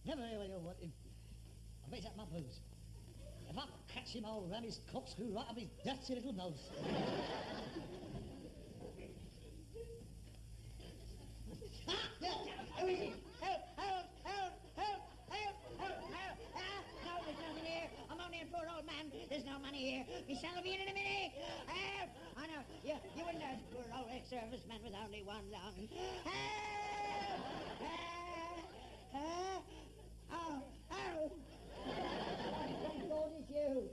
Never hear what you want him. I bet that my booze. If I catch him, I'll ram his corkscrew right up his dirty little nose. Who is it? Help! No, there's nothing here. I'm only a poor old man. There's no money here. Me son will be in a minute. Help! I know. You wouldn't know, poor old ex-service man with only one lung. Help! Oh. Thank God it's you.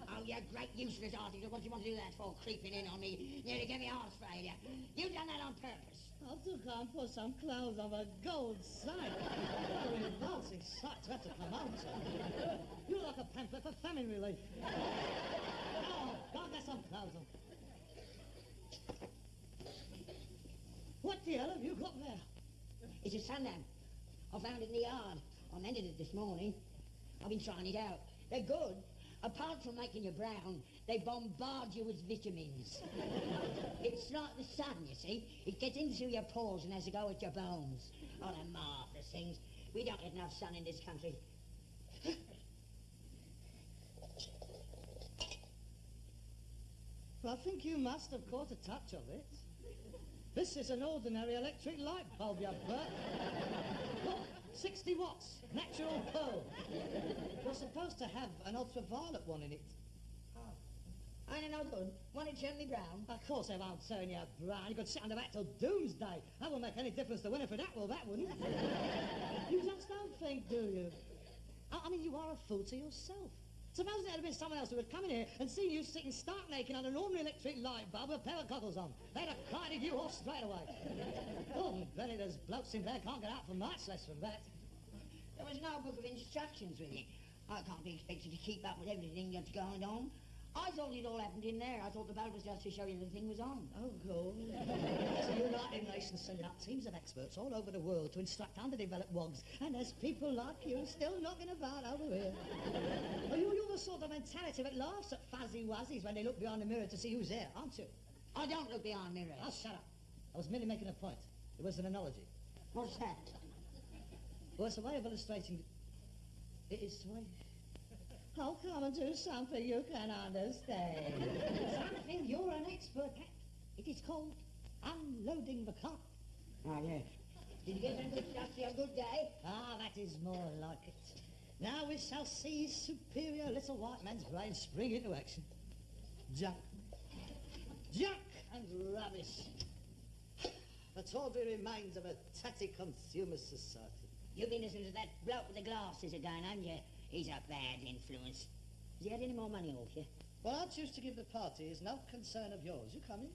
Oh, you great useless article. What do you want to do that for, creeping in on me? Nearly gave me heart failure. You've done that on purpose. I've to come for some clothes of a gold sight. Oh, dancing sights have to come out. You're like a pamphlet for famine relief. Oh, God, there's some clothes on. What the hell have you got there? It's a sundown. I found it in the yard. I mended it this morning. I've been trying it out. They're good. Apart from making you brown, they bombard you with vitamins. It's like the sun, you see. It gets in through your pores and has to go at your bones. Oh, they're marvellous things. We don't get enough sun in this country. Well, I think you must have caught a touch of it. This is an ordinary electric light bulb, you Bert. Look, 60 watts, natural pearl. You're supposed to have an ultraviolet one in it. Oh, ain't it no good? Won't it turn me brown? Of course they won't turn you brown. You could sit under that till doomsday. That won't make any difference to Winifred Atwell, that wouldn't. You just don't think, do you? I mean, you are a fool to yourself. Suppose there had been someone else who had come in here and seen you sitting stark naked under an ordinary electric light bulb with a pair of goggles on. They'd have carted you off straight away. Oh, Benny, there's blokes in there can't get out for much less than that. There was no book of instructions with it. I can't be expected to keep up with everything that's going on. I thought it all happened in there. I thought the bulb was just to show you the thing was on. Oh, God. The United Nations sending out teams of experts all over the world to instruct underdeveloped wogs, and there's people like you still knocking about over here. Well, you're the sort of mentality that laughs at fuzzy wuzzies when they look behind the mirror to see who's there, aren't you? I don't look behind mirrors. Oh, shut up. I was merely making a point. It was an analogy. What's that? Well, it's a way of illustrating... It is the way... Oh, come and do something you can understand. Something you're an expert at. It is called unloading the cart. Oh, yes. Did you get anything just a good day? Ah, that is more like it. Now we shall see his superior little white man's brain spring into action. Junk. Junk and rubbish. The tawdry remains of a tatty consumer society. You've been listening to that bloke with the glasses again, haven't you? He's a bad influence. Has he had any more money off you? What I choose to give the party is no concern of yours. You coming?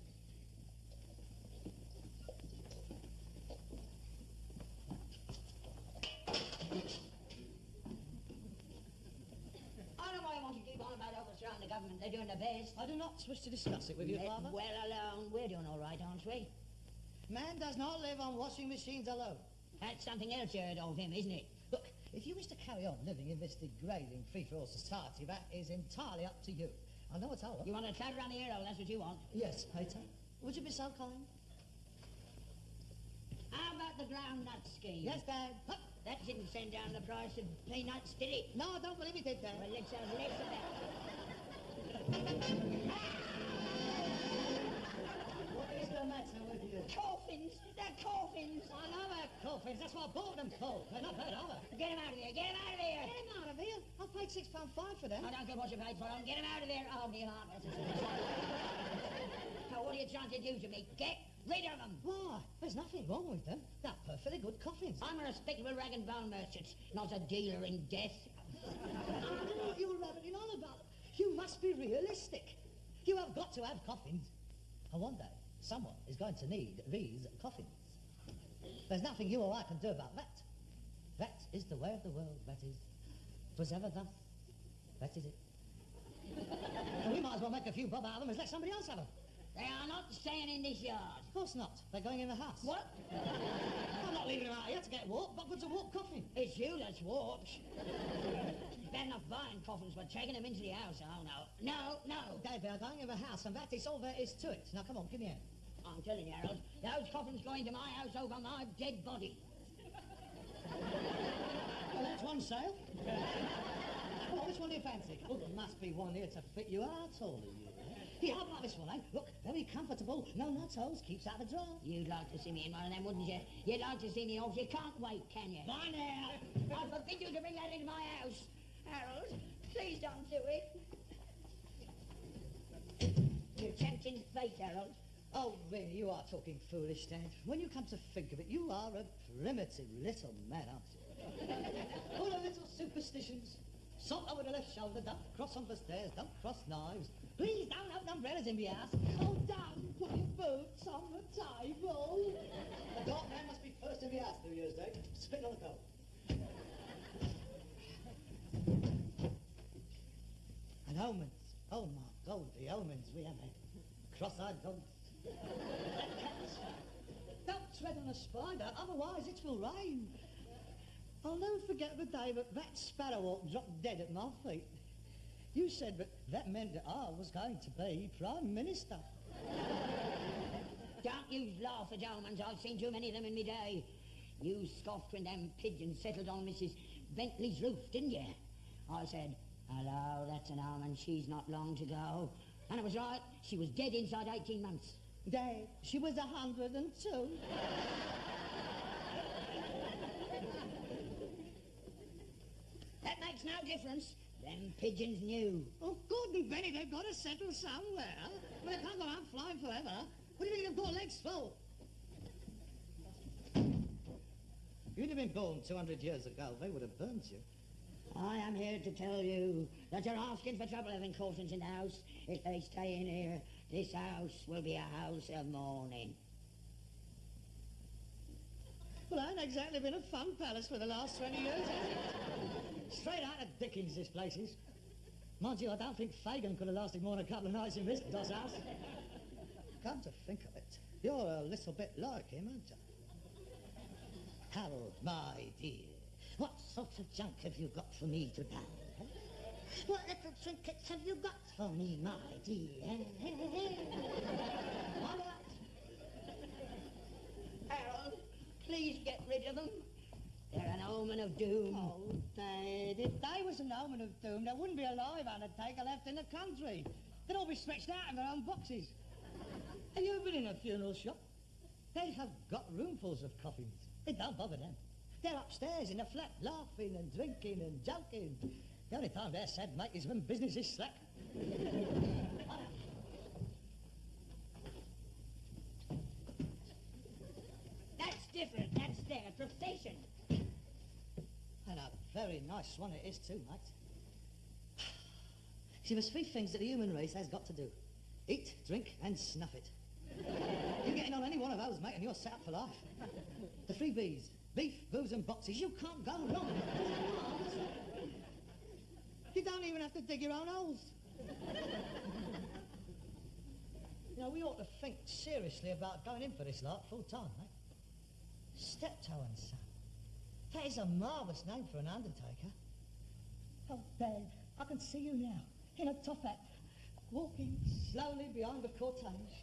I don't know why I want to keep on about overthrowing the government. They're doing their best. I do not wish to discuss it with you, Let Father. well alone. We're doing all right, aren't we? Man does not live on washing machines alone. That's something else you heard of him, isn't it? Look, if you wish to carry on living in this degrading free-for-all society, that is entirely up to you. I know it's over. You want to chat around the hero, that's what you want. Yes, Peter. Would you be so kind? How about the groundnut scheme? Yes, Dad. Hup. That didn't send down the price of peanuts, did it? No, I don't believe it did, Dad. Well, let's have less of that. What is the matter with you? Coffins! They're coffins! I know they're coffins. That's what I bought them for. They're not bad, are they? Get him out of here! Get him out of here! Get him out of here. I paid £6.5 for them. I don't care what you paid for them. Get him out of there! Oh, dear heart. Now, what are you trying to do to me? Get rid of them! Why? There's nothing wrong with them. They're perfectly good coffins. I'm a respectable rag and bone merchant, not a dealer in death. I don't know what you're rabbiting on about. You must be realistic. You have got to have coffins. And one day, someone is going to need these coffins. There's nothing you or I can do about that. That is the way of the world, that is. 'Twas ever thus. That is it. And we might as well make a few bob out of them as let somebody else have them. They are not staying in this yard. Of course not. They're going in the house. What? I'm not leaving them out here to get warped. What good's a warped coffin? It's you that's warped. Bad enough buying coffins, but taking them into the house, oh no. No, no. Dave, they're going in the house, and that is all there is to it. Now, come on, give me a hand. I'm telling you, Harold, those coffins go into my house over my dead body. Well, that's one sale. Come on, which one do you fancy? Oh, there must be one here to fit you. How tall are you? Here, how about this one, eh? Look, very comfortable, no nuts holes, keeps out the draft. You'd like to see me in one of them, wouldn't you? You'd like to see me off. You can't wait, can you? Bye now. I forbid you to bring that into my house. Harold, please don't do it. You're tempting fate, Harold. Oh, really, you are talking foolish, Dad. When you come to think of it, you are a primitive little man, aren't you? All the little superstitions. Salt over the left shoulder, don't cross on the stairs, don't cross knives. Please don't open umbrellas in the house. Oh, don't put your boots on the table. The dark man must be first in the house, New Year's Day. Spitting on the coal. And omens. Oh, my God, the omens we have had. Cross-eyed dogs. Don't tread on a spider, otherwise it will rain. I'll never forget the day that sparrowhawk dropped dead at my feet. You said that meant that I was going to be Prime Minister. Don't you laugh at omens. I've seen too many of them in my day. You scoffed when them pigeons settled on Mrs. Bentley's roof, didn't you? I said, hello, that's an omen. She's not long to go. And it was right. She was dead inside 18 months. Dad, she was 102. That makes no difference. Them pigeons knew. Oh, good and Benny, they've got to settle somewhere. Well, they can't go out flying forever. What do you think they've got legs for? You'd have been born 200 years ago, they would have burnt you. I am here to tell you that you're asking for trouble having coffins in the house. If they stay in here, this house will be a house of mourning. Well, I ain't exactly been a fun palace for the last 20 years, has it? Straight out of Dickens, this place is. Mind you, I don't think Fagin could have lasted more than a couple of nights in this doss house. Come to think of it, you're a little bit like him, aren't you? Harold, my dear, what sort of junk have you got for me today? What little trinkets have you got for me, my dear? What about? Harold, please get rid of them. They're an omen of doom. Oh, Dad, if they was an omen of doom, there wouldn't be a live undertaker left in the country. They'd all be stretched out in their own boxes. Have you ever been in a funeral shop? They have got roomfuls of coffins. It don't bother them. They're upstairs in the flat, laughing and drinking and joking. The only time they're sad, mate, is when business is slack. That's different. That's their profession. And a very nice one it is too, mate. See, there's three things that the human race has got to do. Eat, drink, and snuff it. You're getting on any one of those, mate, and you're set up for life. The three B's. Beef, booze, and boxes. You can't go wrong. You don't even have to dig your own holes. You know, we ought to think seriously about going in for this lot full time, mate. Steptoe and Son. That is a marvellous name for an undertaker. Oh, Dad, I can see you now, in a top hat, walking slowly behind the cortege.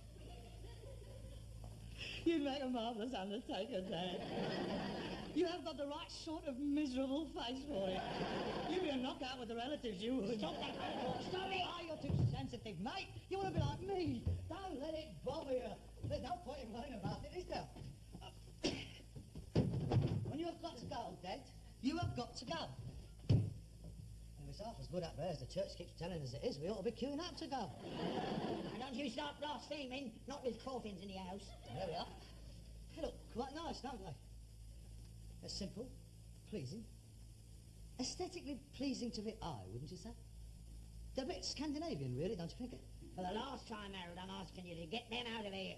You'd make a marvellous undertaker, Dad. You have got the right sort of miserable face for it. You'd be a knockout with the relatives, you would. Stop that, Harold. Stop it. Oh, you're too sensitive, mate. You want to be like me. Don't let it bother you. There's no point in worrying about it, is there? When you have got to go, Dad, you have got to go. And if it's half as good up there as the church keeps telling us it is, we ought to be queuing up to go. Now, don't you start blaspheming. Not with coffins in the house. There we are. They look quite nice, don't they? They're simple, pleasing, aesthetically pleasing to the eye, wouldn't you say? They're a bit Scandinavian, really, don't you think it? For the last time, Harold, I'm asking you to get them out of here.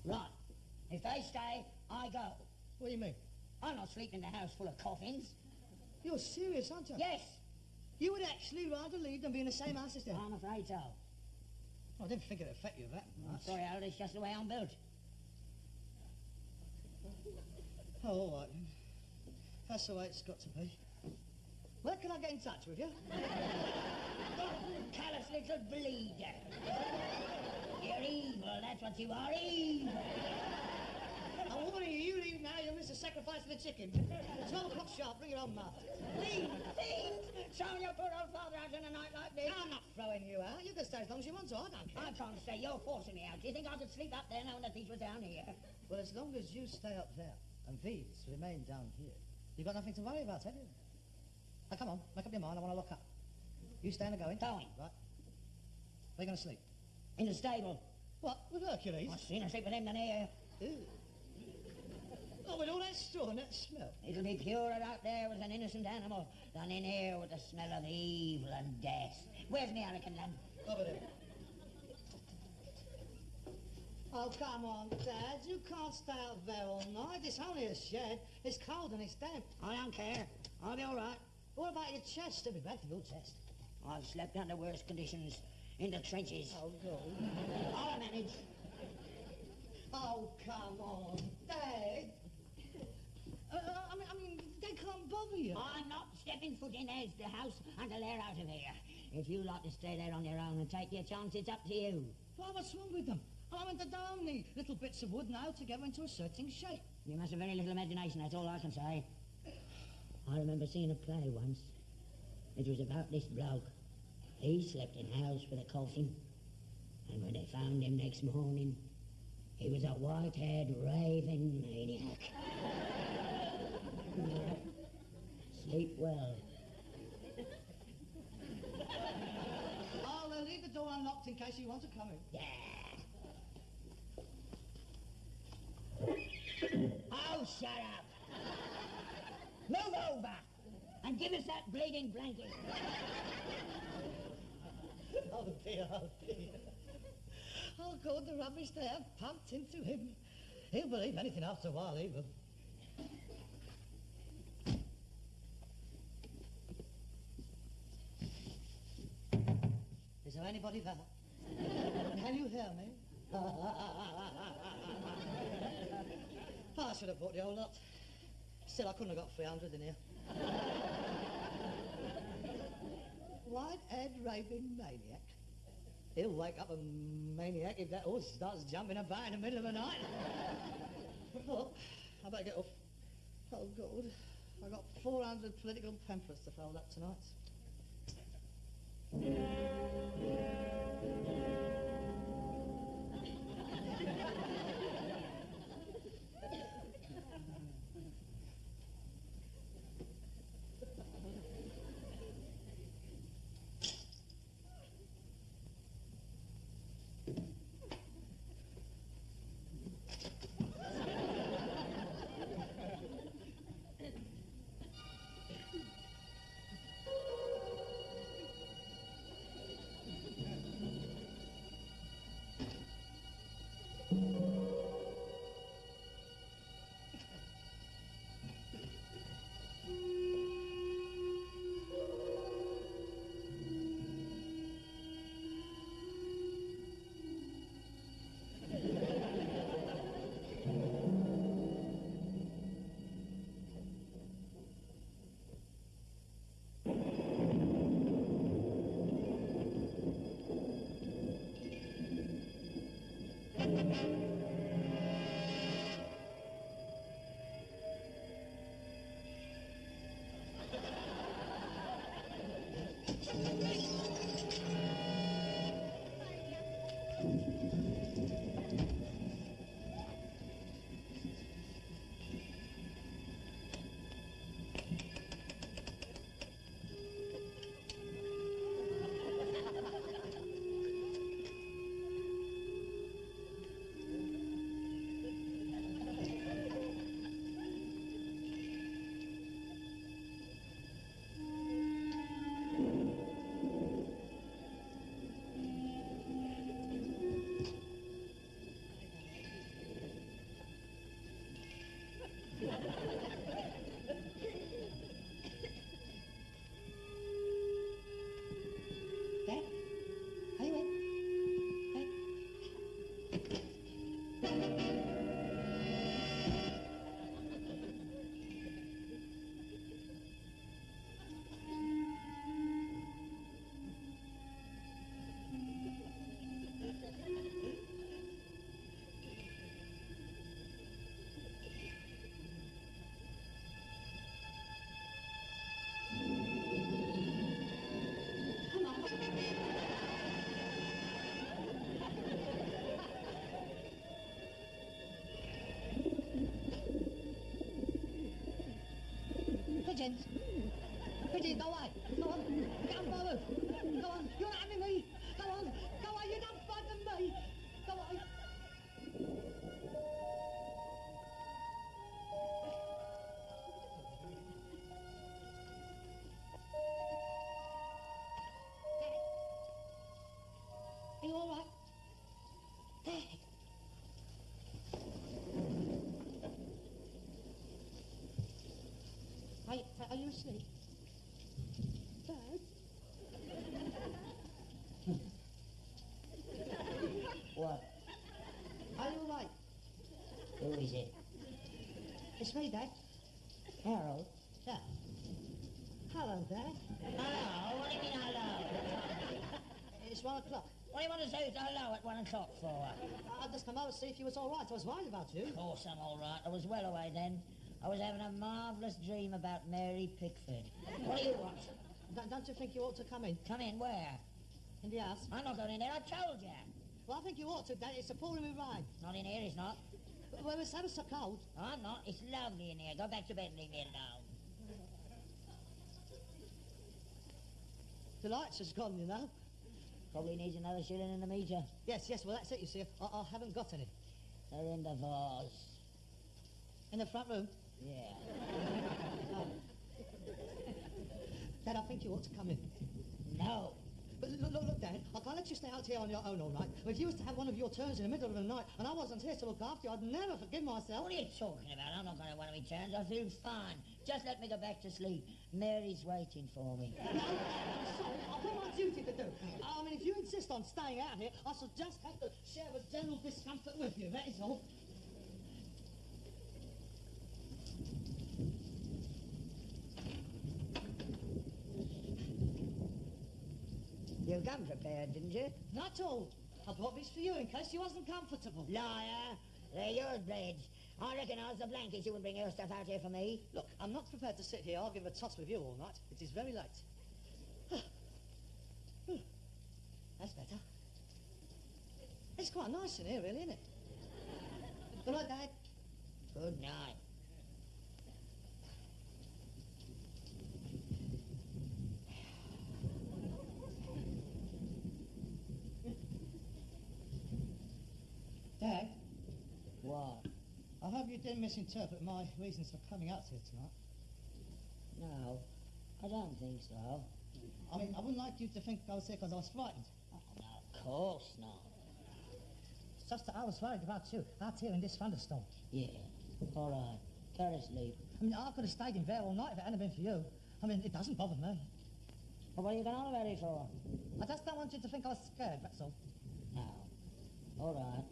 Right. If they stay, I go. What do you mean? I'm not sleeping in a house full of coffins. You're serious, aren't you? Yes, You would actually rather leave than be in the same house as them? I'm afraid so. I didn't think it'd affect you that much. Sorry, Harold, it's just the way I'm built. Oh, all right then. That's the way it's got to be. Where can I get in touch with you? Callous little bleeder. You're evil, that's what you are, evil. I'm warning you, you leave now, you'll miss the sacrifice of the chicken. 12 o'clock sharp, bring it on, Ma. Leave, throwing your poor old father out in a night like this. I'm not throwing you out. You can stay as long as you want to, I don't care. I can't stay, you're forcing me out. Do you think I could sleep up there knowing the thief was down here? Well, as long as you stay up there and these remain down here, you've got nothing to worry about, have you? Now, come on, make up your mind, I want to lock up. You staying or going? Going. Right. Where are you going to sleep? In the stable. What, with Hercules? I'd sooner sleep with him than here. Ew. Oh, with all that straw and that smell. It'll be purer out there with an innocent animal than in here with the smell of evil and death. Where's my hurricane lamp? Over there. Oh, come on, Dad. You can't stay out there all night. It's only a shed. It's cold and it's damp. I don't care. I'll be all right. What about your chest? It'll be bad for your chest. I've slept under worse conditions in the trenches. Oh, God. I'll manage. Oh, come on, Dad. I mean, they can't bother you. I'm not stepping foot in there's the house until they're out of here. If you like to stay there on your own and take your chance, it's up to you. Why, what's wrong with them? I mean, they're only little bits of wood now together into a certain shape. You must have very little imagination, that's all I can say. I remember seeing a play once. It was about this bloke. He slept in a house with a coffin. And when they found him next morning, he was a white-haired, raving maniac. Sleep well. I'll leave the door unlocked in case you want to come in. Yeah. Oh, shut up. Move over and give us that bleeding blanket. Oh, dear, oh, dear. Oh, God, the rubbish they have pumped into him. He'll believe anything after a while, even. Is there anybody there? Can you hear me? I should have bought the whole lot. Still, I couldn't have got 300 in here. White-haired raving maniac. He'll wake up a maniac if that horse starts jumping about in the middle of the night. Oh, I better get off. Oh, God. I've got 400 political pamphlets to fold up tonight. Nonsense. Bridget, go away. Go on. Get on my roof. Go on. You're not having me. Go on. Go away. You don't frighten me. Go away. Are you all right? Dad. Are you asleep? Dad? What? Are you all right? Who is it? It's me, Dad. Harold? Yeah. Hello, Dad. Hello? What do you mean hello? It's 1 o'clock. What do you want to say hello at 1 o'clock for? I've just come over to see if you was all right. I was worried about you. Of course I'm all right. I was well away then. I was having a marvellous dream about Mary Pickford. What do you want? Don't you think you ought to come in? Come in where? In the house? I'm not going in there, I told you. Well, I think you ought to, Dad. It's a pouring with rain. Not in here, it's not. Well, it's ever so cold. I'm not. It's lovely in here. Go back to bed and leave me alone. The lights has gone, you know. Probably needs another shilling in the meter. Yes, well, that's it, you see. I haven't got any. They're in the vase. In the front room? Yeah. Oh. Dad, I think you ought to come in. No. But look, Dad, I can't let you stay out here on your own all night. If you was to have one of your turns in the middle of the night and I wasn't here to look after you, I'd never forgive myself. What are you talking about? I'm not going to have one of my turns. I feel fine. Just let me go back to sleep. Mary's waiting for me. No, I'm sorry. I've got my duty to do. I mean, if you insist on staying out here, I shall just have to share the general discomfort with you, that is all. You come prepared, didn't you? Not all. I brought this for you in case you wasn't comfortable. Liar. They're yours, Bledge. I reckon I was the blankets you would bring your stuff out here for me. Look, I'm not prepared to sit here arguing a toss with you all night. It is very late. That's better. It's quite nice in here, really, isn't it? Good night, Dad. Good night. Dad, What? I hope you didn't misinterpret my reasons for coming out here tonight. No, I don't think so. I mean, I wouldn't like you to think I was here because I was frightened. Oh, no, of course not. It's just that I was worried about you out here in this thunderstorm. Yeah, all right. Go to sleep. I mean, I could have stayed in there all night if it hadn't been for you. I mean, it doesn't bother me. Well, what are you going on about it for? I just don't want you to think I was scared, that's all. No. All right.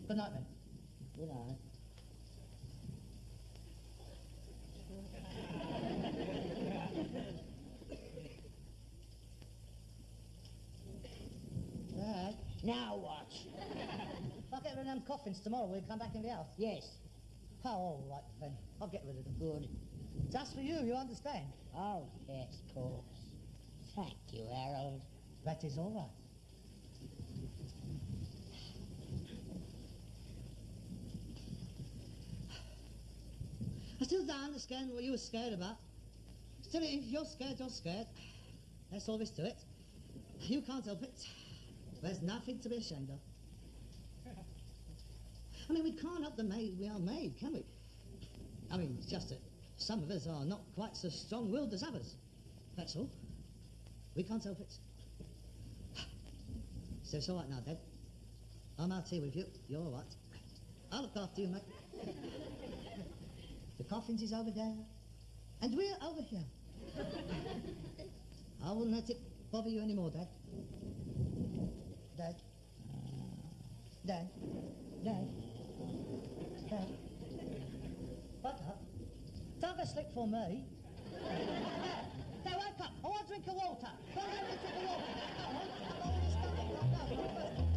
Good night, then. Good night. Dad, Now what? if I get rid of them coffins tomorrow, will you come back in the house? Yes. Oh, all right, then. I'll get rid of them. Good. Just for you understand? Oh, yes, of course. Thank you, Harold. That is all right. I still don't understand what you were scared about. Still, if you're scared, you're scared. That's all there is to it. You can't help it. There's nothing to be ashamed of. I mean, we can't help the made we are made, can we? I mean, it's just that some of us are not quite so strong-willed as others. That's all. We can't help it. So it's all right now, Dad. I'm out here with you. You're all right. I'll look after you, mate. The coffins is over there, and we're over here. I wouldn't let it bother you anymore, Dad. Dad. Dad. Dad. Dad. Wake up. Don't go sleep for me. Dad, wake up. I want a drink of water. Go and have a drink of water. Go on. Go on. Go on.